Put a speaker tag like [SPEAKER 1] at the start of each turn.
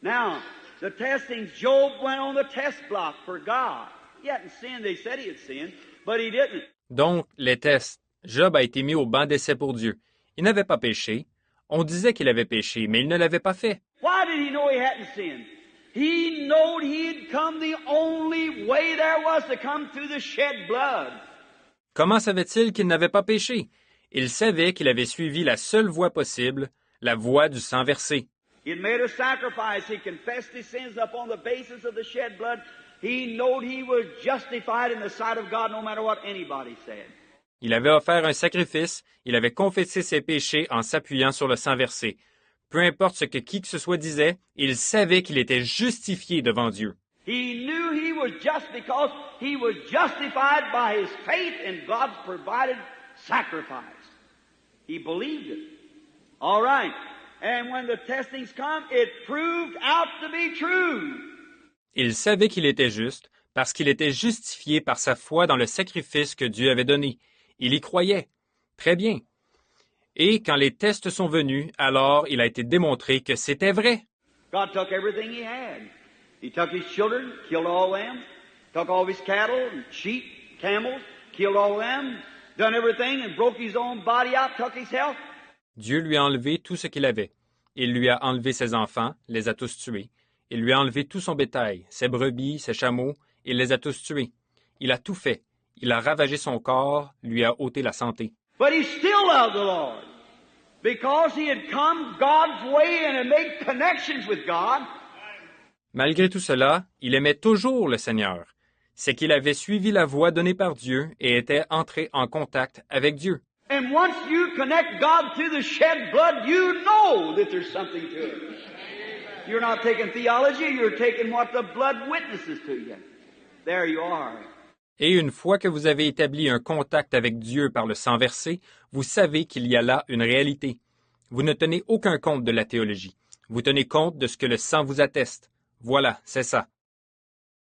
[SPEAKER 1] Now, the testings, Job went on the test block for God. He hadn't sinned. They said he had sinned, but he didn't.
[SPEAKER 2] Donc, les tests. Job a été mis au banc d'essai pour Dieu. Il n'avait pas péché. On disait qu'il avait péché, mais il ne l'avait pas fait.
[SPEAKER 1] Why did he know he hadn't sinned? He knowed he'd come the only way there was to come through the shed blood.
[SPEAKER 2] Comment savait-il qu'il n'avait pas péché? Il savait qu'il avait suivi la seule voie possible, la voie du sang versé.
[SPEAKER 1] He had made a sacrifice. He confessed his sins upon the basis of the shed blood. He knowed he was justified in the sight of God no matter what anybody said.
[SPEAKER 2] Il avait offert un sacrifice, il avait confessé ses péchés en s'appuyant sur le sang versé. Peu importe ce que qui que ce soit disait, il savait qu'il était justifié devant Dieu.
[SPEAKER 1] He knew he was just because he was justified by his faith in God's provided sacrifice. He believed it. All right. And when the testings come, it proved out to be true.
[SPEAKER 2] Il savait qu'il était juste parce qu'il était justifié par sa foi dans le sacrifice que Dieu avait donné. Il y croyait. Très bien. Et quand les tests sont venus, alors il a été démontré que c'était vrai.
[SPEAKER 1] God took everything he had. He took his children, killed all them, took all of his cattle and sheep, camels, killed all them, done everything and broke his own body out, took his health.
[SPEAKER 2] Dieu lui a enlevé tout ce qu'il avait. Il lui a enlevé ses enfants, les a tous tués. Il lui a enlevé tout son bétail, ses brebis, ses chameaux, il les a tous tués. Il a tout fait. Il a ravagé son corps, lui a ôté la santé.
[SPEAKER 1] But he still loved the Lord. Because he had come God's way and had made connections with God.
[SPEAKER 2] Malgré tout cela, il aimait toujours le Seigneur. C'est qu'il avait suivi la voie donnée par Dieu et était entré en contact avec Dieu.
[SPEAKER 1] And once you connect God through the shed blood, you know that there's something to it. You're not taking theology, you're taking what the blood witnesses to you. There you are.
[SPEAKER 2] Et une fois que vous avez établi un contact avec Dieu par le sang versé, vous savez qu'il y a là une réalité. Vous ne tenez aucun compte de la théologie. Vous tenez compte de ce que le sang vous atteste. Voilà, c'est ça.